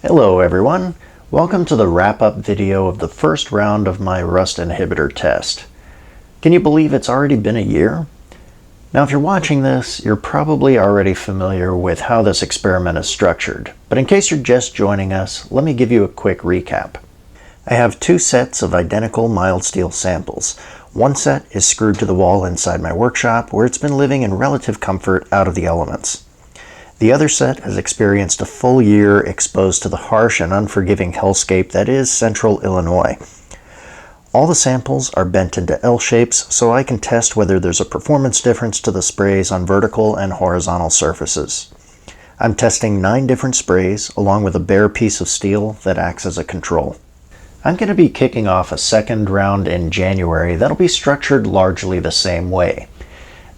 Hello everyone, welcome to the wrap-up video of the first round of my rust inhibitor test. Can you believe it's already been a year? Now if you're watching this, you're probably already familiar with how this experiment is structured, but in case you're just joining us, let me give you a quick recap. I have two sets of identical mild steel samples. One set is screwed to the wall inside my workshop where it's been living in relative comfort out of the elements. The other set has experienced a full year exposed to the harsh and unforgiving hellscape that is central Illinois. All the samples are bent into L shapes so I can test whether there's a performance difference to the sprays on vertical and horizontal surfaces. I'm testing 9 different sprays along with a bare piece of steel that acts as a control. I'm going to be kicking off a second round in January that'll be structured largely the same way.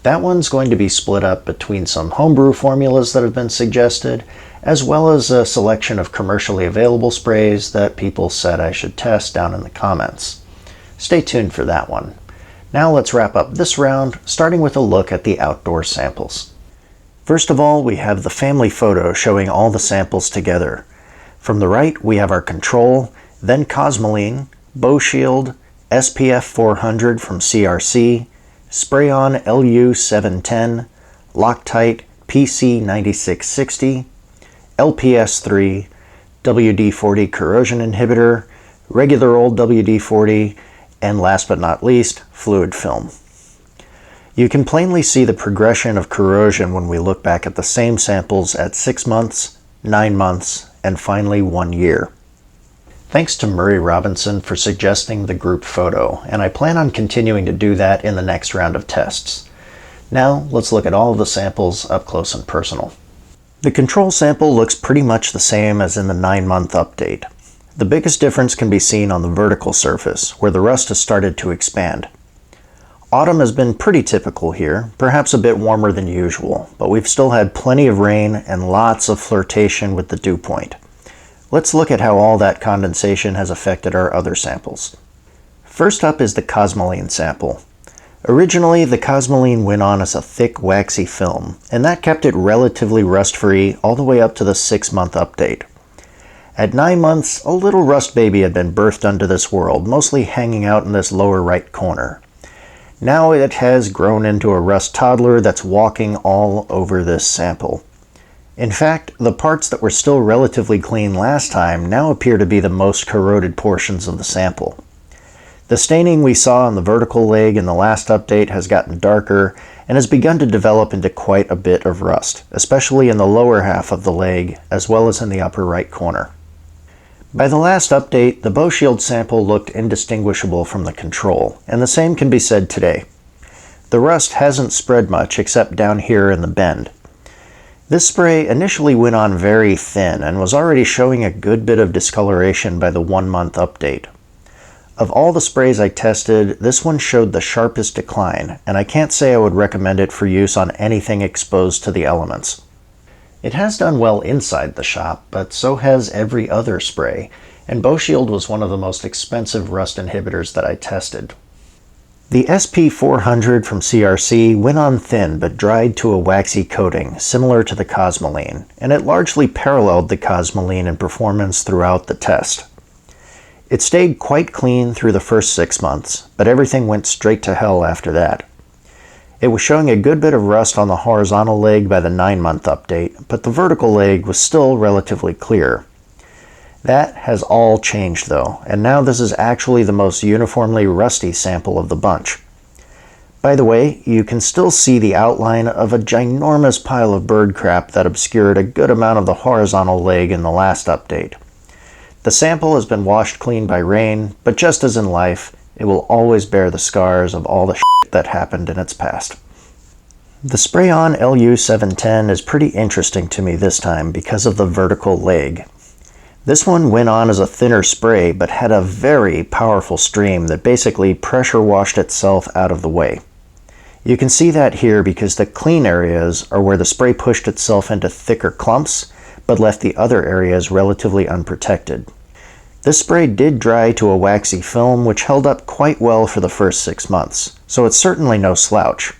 That one's going to be split up between some homebrew formulas that have been suggested, as well as a selection of commercially available sprays that people said I should test down in the comments. Stay tuned for that one. Now let's wrap up this round, starting with a look at the outdoor samples. First of all, we have the family photo showing all the samples together. From the right, we have our control, then Cosmoline, Bow Shield, SPF 400 from CRC, Spray-On LU710, Loctite PC9660, LPS3, WD-40 corrosion inhibitor, regular old WD-40, and last but not least, fluid film. You can plainly see the progression of corrosion when we look back at the same samples at 6 months, 9 months, and finally 1 year. Thanks to Murray Robinson for suggesting the group photo, and I plan on continuing to do that in the next round of tests. Now, let's look at all of the samples up close and personal. The control sample looks pretty much the same as in the 9-month update. The biggest difference can be seen on the vertical surface, where the rust has started to expand. Autumn has been pretty typical here, perhaps a bit warmer than usual, but we've still had plenty of rain and lots of flirtation with the dew point. Let's look at how all that condensation has affected our other samples. First up is the Cosmoline sample. Originally, the Cosmoline went on as a thick, waxy film, and that kept it relatively rust-free all the way up to the 6-month update. At 9 months, a little rust baby had been birthed unto this world, mostly hanging out in this lower right corner. Now it has grown into a rust toddler that's walking all over this sample. In fact, the parts that were still relatively clean last time now appear to be the most corroded portions of the sample. The staining we saw on the vertical leg in the last update has gotten darker and has begun to develop into quite a bit of rust, especially in the lower half of the leg as well as in the upper right corner. By the last update, the Bow Shield sample looked indistinguishable from the control, and the same can be said today. The rust hasn't spread much except down here in the bend. This spray initially went on very thin and was already showing a good bit of discoloration by the 1-month update. Of all the sprays I tested, this one showed the sharpest decline, and I can't say I would recommend it for use on anything exposed to the elements. It has done well inside the shop, but so has every other spray, and Bow Shield was one of the most expensive rust inhibitors that I tested. The SP400 from CRC went on thin but dried to a waxy coating, similar to the Cosmoline, and it largely paralleled the Cosmoline in performance throughout the test. It stayed quite clean through the first 6 months, but everything went straight to hell after that. It was showing a good bit of rust on the horizontal leg by the 9-month update, but the vertical leg was still relatively clear. That has all changed though, and now this is actually the most uniformly rusty sample of the bunch. By the way, you can still see the outline of a ginormous pile of bird crap that obscured a good amount of the horizontal leg in the last update. The sample has been washed clean by rain, but just as in life, it will always bear the scars of all the shit that happened in its past. The Spray-On LU710 is pretty interesting to me this time because of the vertical leg. This one went on as a thinner spray, but had a very powerful stream that basically pressure washed itself out of the way. You can see that here because the clean areas are where the spray pushed itself into thicker clumps, but left the other areas relatively unprotected. This spray did dry to a waxy film, which held up quite well for the first 6 months, so it's certainly no slouch.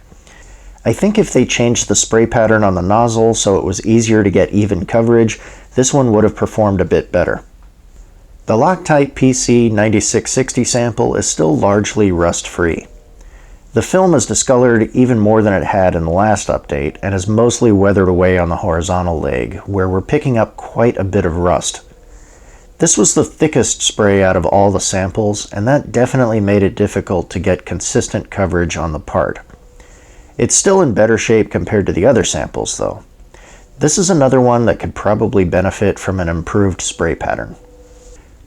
I think if they changed the spray pattern on the nozzle so it was easier to get even coverage, this one would have performed a bit better. The Loctite PC9660 sample is still largely rust-free. The film is discolored even more than it had in the last update and is mostly weathered away on the horizontal leg, where we're picking up quite a bit of rust. This was the thickest spray out of all the samples, and that definitely made it difficult to get consistent coverage on the part. It's still in better shape compared to the other samples, though. This is another one that could probably benefit from an improved spray pattern.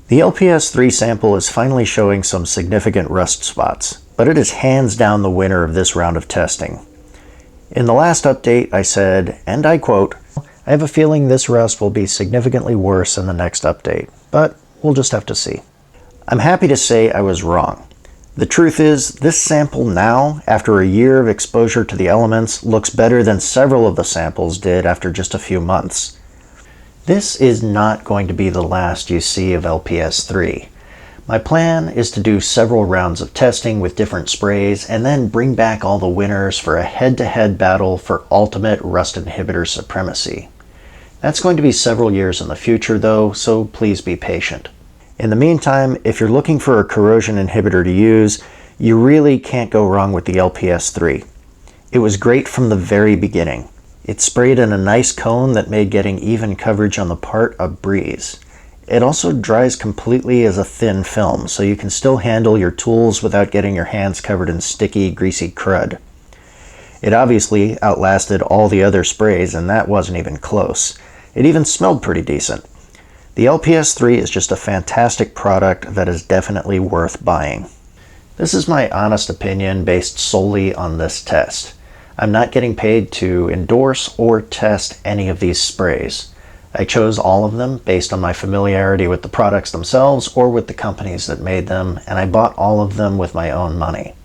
The LPS3 sample is finally showing some significant rust spots, but it is hands down the winner of this round of testing. In the last update, I said, and I quote, "I have a feeling this rust will be significantly worse in the next update, but we'll just have to see." I'm happy to say I was wrong. The truth is, this sample now, after a year of exposure to the elements, looks better than several of the samples did after just a few months. This is not going to be the last you see of LPS3. My plan is to do several rounds of testing with different sprays and then bring back all the winners for a head-to-head battle for ultimate rust inhibitor supremacy. That's going to be several years in the future though, so please be patient. In the meantime, if you're looking for a corrosion inhibitor to use, you really can't go wrong with the LPS3. It was great from the very beginning. It sprayed in a nice cone that made getting even coverage on the part a breeze. It also dries completely as a thin film, so you can still handle your tools without getting your hands covered in sticky, greasy crud. It obviously outlasted all the other sprays, and that wasn't even close. It even smelled pretty decent. The LPS3 is just a fantastic product that is definitely worth buying. This is my honest opinion based solely on this test. I'm not getting paid to endorse or test any of these sprays. I chose all of them based on my familiarity with the products themselves or with the companies that made them, and I bought all of them with my own money.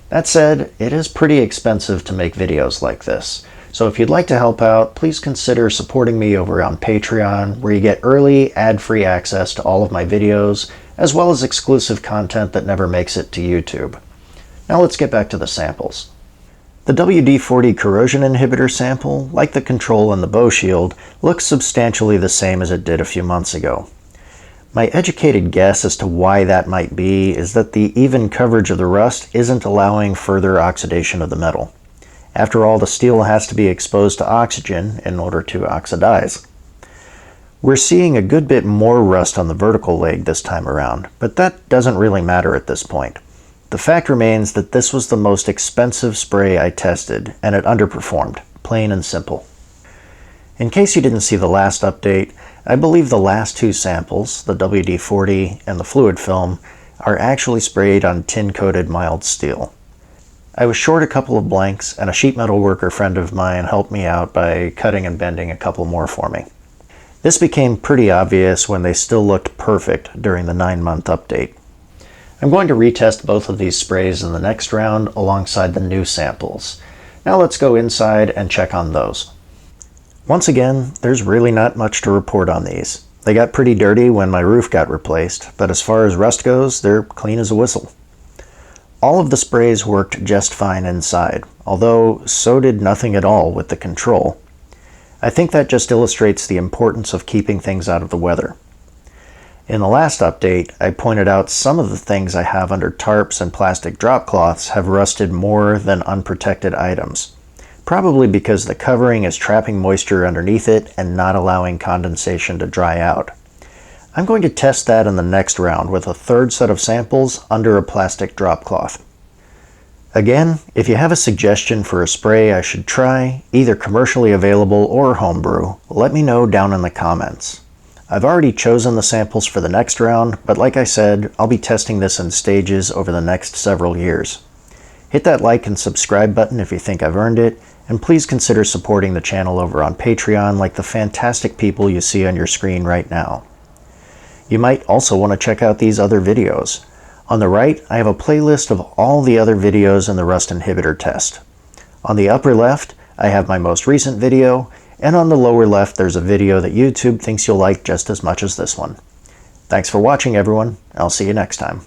That said, it is pretty expensive to make videos like this, so if you'd like to help out, please consider supporting me over on Patreon, where you get early, ad-free access to all of my videos, as well as exclusive content that never makes it to YouTube. Now let's get back to the samples. The WD-40 corrosion inhibitor sample, like the control and the bow shield, looks substantially the same as it did a few months ago. My educated guess as to why that might be is that the even coverage of the rust isn't allowing further oxidation of the metal. After all, the steel has to be exposed to oxygen in order to oxidize. We're seeing a good bit more rust on the vertical leg this time around, but that doesn't really matter at this point. The fact remains that this was the most expensive spray I tested, and it underperformed, plain and simple. In case you didn't see the last update, I believe the last two samples, the WD-40 and the fluid film, are actually sprayed on tin-coated mild steel. I was short a couple of blanks, and a sheet metal worker friend of mine helped me out by cutting and bending a couple more for me. This became pretty obvious when they still looked perfect during the 9-month update. I'm going to retest both of these sprays in the next round alongside the new samples. Now let's go inside and check on those. Once again, there's really not much to report on these. They got pretty dirty when my roof got replaced, but as far as rust goes, they're clean as a whistle. All of the sprays worked just fine inside, although so did nothing at all with the control. I think that just illustrates the importance of keeping things out of the weather. In the last update, I pointed out some of the things I have under tarps and plastic drop cloths have rusted more than unprotected items, probably because the covering is trapping moisture underneath it and not allowing condensation to dry out. I'm going to test that in the next round with a third set of samples under a plastic drop cloth. Again, if you have a suggestion for a spray I should try, either commercially available or homebrew, let me know down in the comments. I've already chosen the samples for the next round, but like I said, I'll be testing this in stages over the next several years. Hit that like and subscribe button if you think I've earned it, and please consider supporting the channel over on Patreon like the fantastic people you see on your screen right now. You might also want to check out these other videos. On the right, I have a playlist of all the other videos in the rust inhibitor test. On the upper left, I have my most recent video, and on the lower left there's a video that YouTube thinks you'll like just as much as this one. Thanks for watching everyone. I'll see you next time.